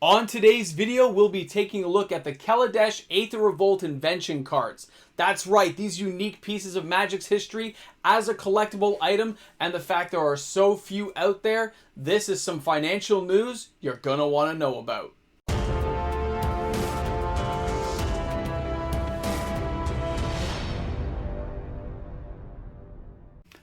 On today's video, we'll be taking a look at the Kaladesh Aether Revolt Invention cards. That's right, these unique pieces of Magic's history as a collectible item, and the fact there are so few out there. This is some financial news you're gonna want to know about.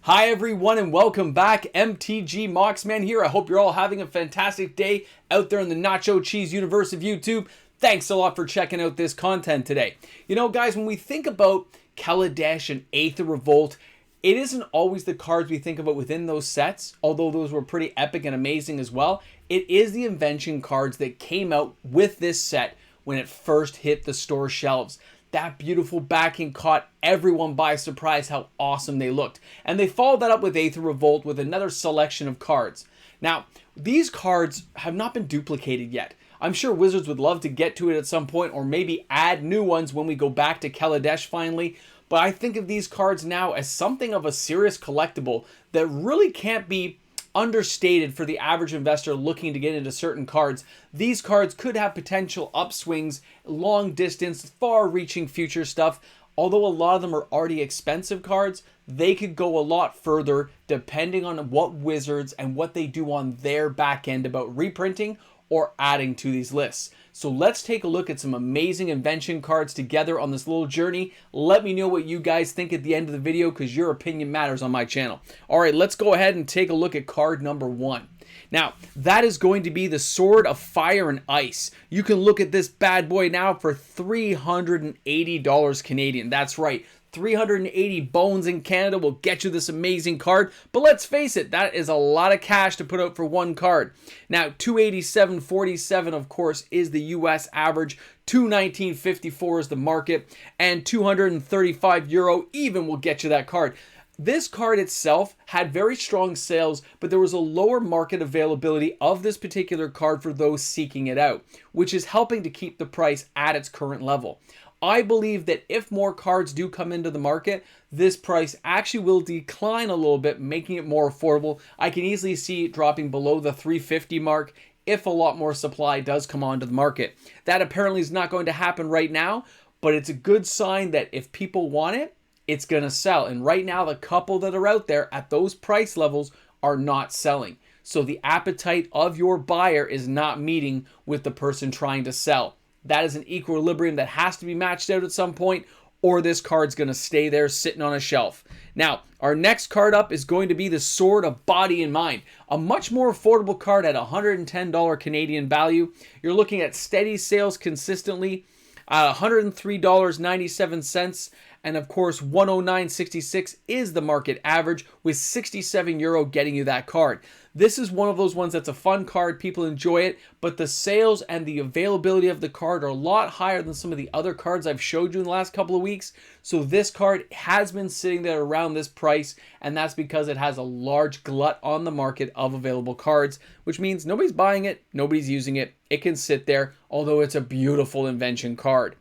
Hi everyone and welcome back. MTG Moxman here. I hope you're all having a fantastic day out there in the nacho cheese universe of YouTube. Thanks a lot for checking out this content today. You know guys, when we think about Kaladesh and Aether Revolt, it isn't always the cards we think about within those sets, although those were pretty epic and amazing as well. It is the invention cards that came out with this set when it first hit the store shelves. That beautiful backing caught everyone by surprise how awesome they looked. And they followed that up with Aether Revolt with another selection of cards. Now, these cards have not been duplicated yet. I'm sure Wizards would love to get to it at some point, or maybe add new ones when we go back to Kaladesh finally. But I think of these cards now as something of a serious collectible that really can't be understated for the average investor looking to get into certain cards. These cards could have potential upswings, long distance, far-reaching future stuff. Although a lot of them are already expensive cards, they could go a lot further depending on what Wizards and what they do on their back end about reprinting or adding to these lists. So let's take a look at some amazing invention cards together on this little journey. Let me know what you guys think at the end of the video, because your opinion matters on my channel. All right, let's go ahead and take a look at card number one. Now, that is going to be the Sword of Fire and Ice. You can look at this bad boy now for $380 Canadian. That's right. 380 bones in Canada will get you this amazing card, but let's face it, that is a lot of cash to put out for one card. Now, 287.47 of course is the US average, 219.54 is the market, and 235 euro even will get you that card. This card itself had very strong sales, but there was a lower market availability of this particular card for those seeking it out, which is helping to keep the price at its current level. I believe that if more cards do come into the market, this price actually will decline a little bit, making it more affordable. I can easily see it dropping below the 350 mark if a lot more supply does come onto the market. That apparently is not going to happen right now, but it's a good sign that if people want it, it's going to sell. And right now, the couple that are out there at those price levels are not selling. So the appetite of your buyer is not meeting with the person trying to sell. That is an equilibrium that has to be matched out at some point, or this card's going to stay there sitting on a shelf. Now, our next card up is going to be the Sword of Body and Mind, a much more affordable card at $110 Canadian value. You're looking at steady sales consistently, $103.97, and of course $109.66 is the market average, with 67 euro getting you that card. This is one of those ones that's a fun card, people enjoy it, but the sales and the availability of the card are a lot higher than some of the other cards I've showed you in the last couple of weeks. So this card has been sitting there around this price, and that's because it has a large glut on the market of available cards, which means nobody's buying it, nobody's using it. It can sit there, although it's a beautiful invention card.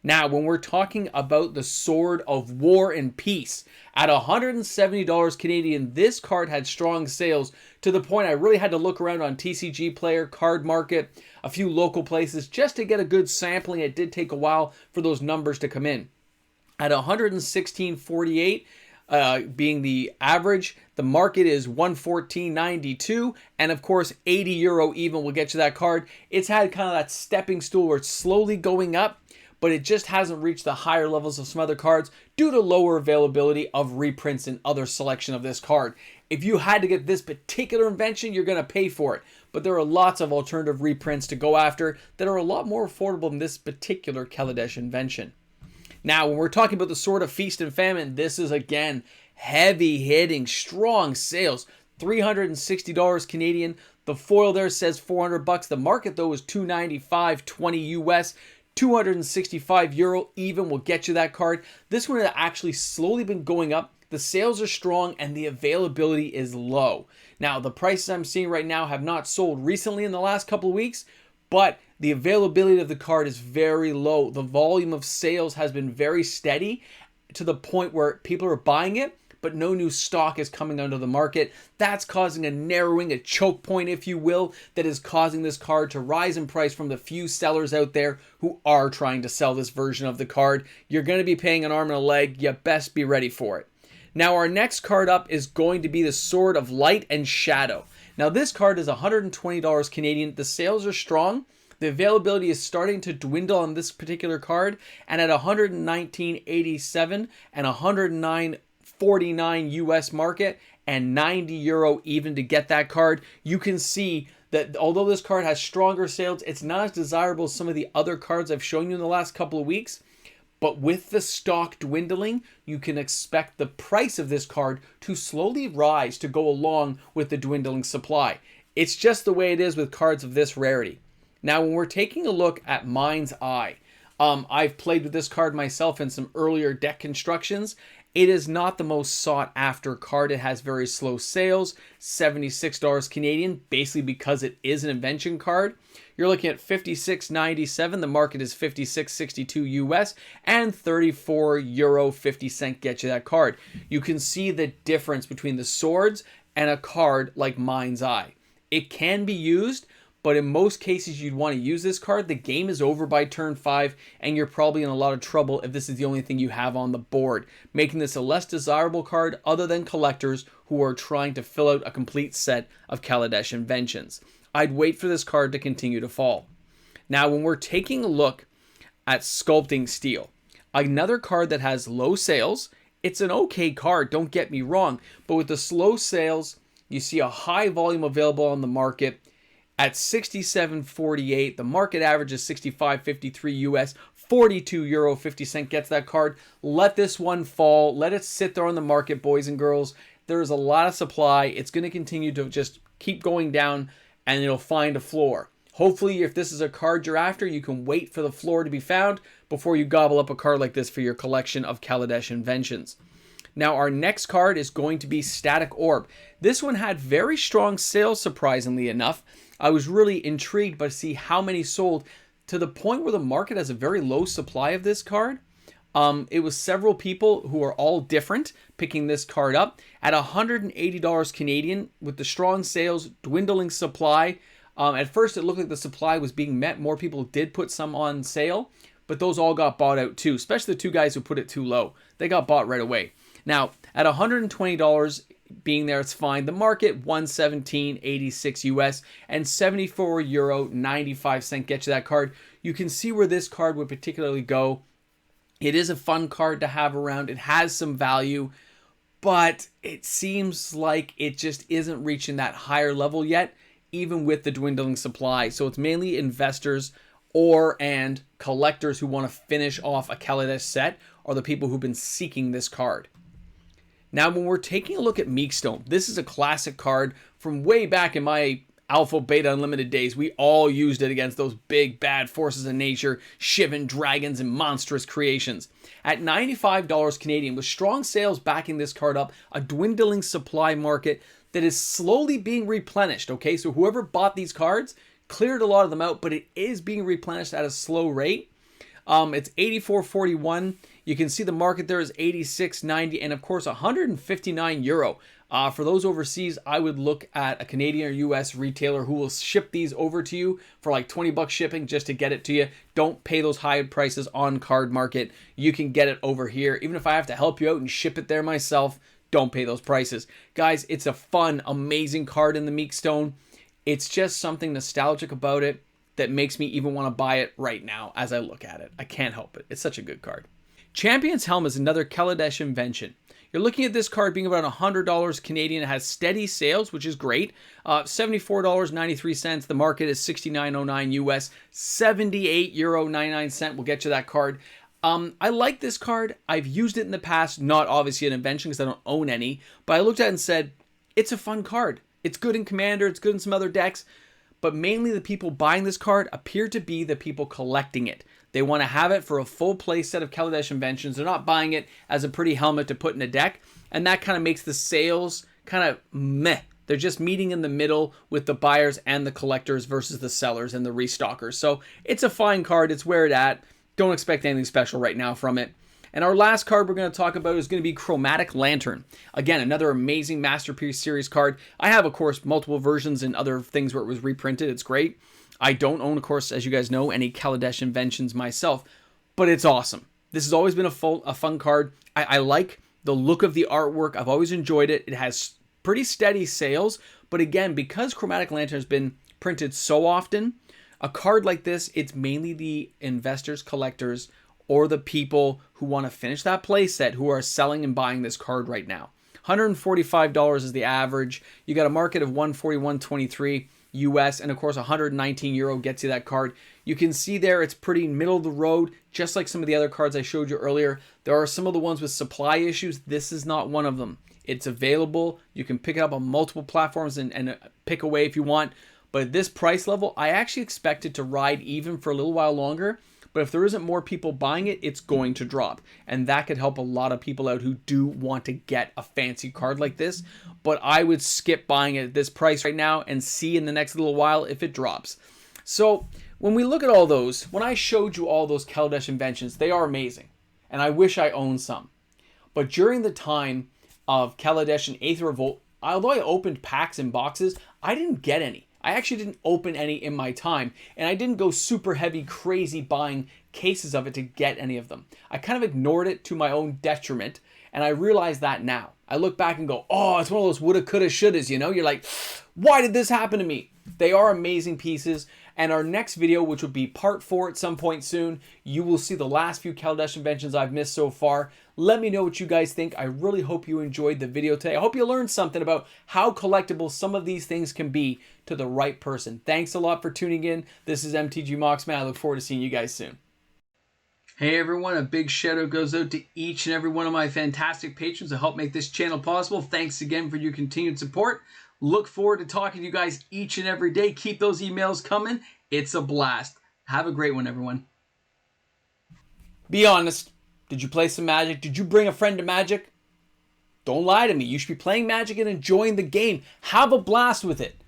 Now, when we're talking about the Sword of War and Peace, at $170 Canadian, this card had strong sales to the point I really had to look around on TCG Player, Card Market, a few local places just to get a good sampling. It did take a while for those numbers to come in. At $116.48, being the average, the market is $114.92, and of course 80 euro even will get you that card. It's had kind of that stepping stool where it's slowly going up, but it just hasn't reached the higher levels of some other cards due to lower availability of reprints and other selection of this card. If you had to get this particular invention, you're going to pay for it, but there are lots of alternative reprints to go after that are a lot more affordable than this particular Kaladesh invention. Now, when we're talking about the Sword of Feast and Famine, this is again heavy hitting, strong sales, $360 Canadian. The foil there says 400 bucks. The market though is 295.20 US. 265 euro even will get you that card. This one has actually slowly been going up. The sales are strong and the availability is low. Now, the prices I'm seeing right now have not sold recently in the last couple of weeks, but the availability of the card is very low. The volume of sales has been very steady to the point where people are buying it, but no new stock is coming onto the market. That's causing a narrowing, a choke point, if you will, that is causing this card to rise in price from the few sellers out there who are trying to sell this version of the card. You're going to be paying an arm and a leg. You best be ready for it. Now, our next card up is going to be the Sword of Light and Shadow. Now, this card is $120 Canadian. The sales are strong. The availability is starting to dwindle on this particular card, and at $119.87 and $109.49 US market and €90 even to get that card, you can see that although this card has stronger sales, it's not as desirable as some of the other cards I've shown you in the last couple of weeks. But with the stock dwindling, you can expect the price of this card to slowly rise to go along with the dwindling supply. It's just the way it is with cards of this rarity. Now, when we're taking a look at Mind's Eye, I've played with this card myself in some earlier deck constructions. It is not the most sought after card. It has very slow sales, $76 Canadian, basically because it is an invention card. You're looking at $56.97. The market is $56.62 US, and €34.50 get you that card. You can see the difference between the swords and a card like Mind's Eye. It can be used, but in most cases you'd want to use this card. The game is over by turn 5, and you're probably in a lot of trouble if this is the only thing you have on the board, making this a less desirable card other than collectors who are trying to fill out a complete set of Kaladesh Inventions. I'd wait for this card to continue to fall. Now, when we're taking a look at Sculpting Steel, another card that has low sales, it's an okay card, don't get me wrong, but with the slow sales, you see a high volume available on the market. At $67.48, the market average is $65.53 US, €42.50 gets that card. Let this one fall. Let it sit there on the market, boys and girls. There's a lot of supply. It's going to continue to just keep going down, and it'll find a floor. Hopefully, if this is a card you're after, you can wait for the floor to be found before you gobble up a card like this for your collection of Kaladesh Inventions. Now, our next card is going to be Static Orb. This one had very strong sales, surprisingly enough. I was really intrigued by see how many sold to the point where the market has a very low supply of this card. It was several people who are all different picking this card up at $180 Canadian with the strong sales, dwindling supply. At first, it looked like the supply was being met. More people did put some on sale, but those all got bought out too, especially the two guys who put it too low. They got bought right away. Now, at $120 being there, it's fine. The market, $117.86 US, and €74.95 get you that card. You can see where this card would particularly go. It is a fun card to have around. It has some value, but it seems like it just isn't reaching that higher level yet, even with the dwindling supply. So it's mainly investors and collectors who want to finish off a Kaladesh set, or the people who've been seeking this card. Now, when we're taking a look at Meekstone, this is a classic card from way back in my Alpha Beta Unlimited days. We all used it against those big bad forces of nature, Shivan dragons and monstrous creations. At $95 Canadian, with strong sales backing this card up, a dwindling supply market that is slowly being replenished, okay? So whoever bought these cards cleared a lot of them out, but it is being replenished at a slow rate. It's €84.41. You can see the market there is €86.90, and of course €159. For those overseas, I would look at a Canadian or US retailer who will ship these over to you for like $20 shipping just to get it to you. Don't pay those high prices on Card Market. You can get it over here. Even if I have to help you out and ship it there myself, don't pay those prices. Guys, it's a fun, amazing card in the Meekstone. It's just something nostalgic about it that makes me even want to buy it right now as I look at it. I can't help it. It's such a good card. Champion's Helm is another Kaladesh invention. You're looking at this card being about $100 Canadian. It has steady sales, which is great. $74.93. The market is $69.09 US. €78.99 will get you that card. I like this card. I've used it in the past. Not obviously an invention because I don't own any. But I looked at it and said, it's a fun card. It's good in Commander. It's good in some other decks. But mainly the people buying this card appear to be the people collecting it. They want to have it for a full play set of Kaladesh Inventions. They're not buying it as a pretty helmet to put in a deck. And that kind of makes the sales kind of meh. They're just meeting in the middle with the buyers and the collectors versus the sellers and the restockers. So it's a fine card. It's where it's at. Don't expect anything special right now from it. And our last card we're going to talk about is going to be Chromatic Lantern. Again, another amazing Masterpiece Series card. I have, of course, multiple versions and other things where it was reprinted. It's great. I don't own, of course, as you guys know, any Kaladesh Inventions myself, but it's awesome. This has always been a fun card. I like the look of the artwork. I've always enjoyed it. It has pretty steady sales, but again, because Chromatic Lantern has been printed so often, a card like this, it's mainly the investors, collectors, or the people who want to finish that playset who are selling and buying this card right now. $145 is the average. You got a market of $141.23 US, and of course 119 euro gets you that card. You can see there it's pretty middle of the road, just like some of the other cards I showed you earlier. There are some of the ones with supply issues. This is not one of them. It's available. You can pick it up on multiple platforms and pick away if you want. But at this price level, I actually expect it to ride even for a little while longer. But if there isn't more people buying it, it's going to drop. And that could help a lot of people out who do want to get a fancy card like this. But I would skip buying it at this price right now and see in the next little while if it drops. So when we look at all those, when I showed you all those Kaladesh Inventions, they are amazing. And I wish I owned some. But during the time of Kaladesh and 8th Revolt, although I opened packs and boxes, I didn't get any. I actually didn't open any in my time, and I didn't go super heavy, crazy buying cases of it to get any of them. I kind of ignored it to my own detriment, and I realize that now. I look back and go, oh, it's one of those woulda, coulda, shouldas, you know? You're like, why did this happen to me? They are amazing pieces, and our next video, which will be part 4 at some point soon, you will see the last few Kaladesh Inventions I've missed so far. Let me know what you guys think. I really hope you enjoyed the video today. I hope you learned something about how collectible some of these things can be to the right person. Thanks a lot for tuning in. This is MTG Moxman. I look forward to seeing you guys soon. Hey everyone, a big shout out goes out to each and every one of my fantastic patrons that help make this channel possible. Thanks again for your continued support. Look forward to talking to you guys each and every day. Keep those emails coming. It's a blast. Have a great one, everyone. Be honest. Did you play some Magic? Did you bring a friend to Magic? Don't lie to me. You should be playing Magic and enjoying the game. Have a blast with it.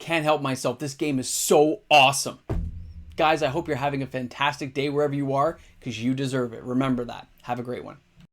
Can't help myself. This game is so awesome. Guys, I hope you're having a fantastic day wherever you are, because you deserve it. Remember that. Have a great one.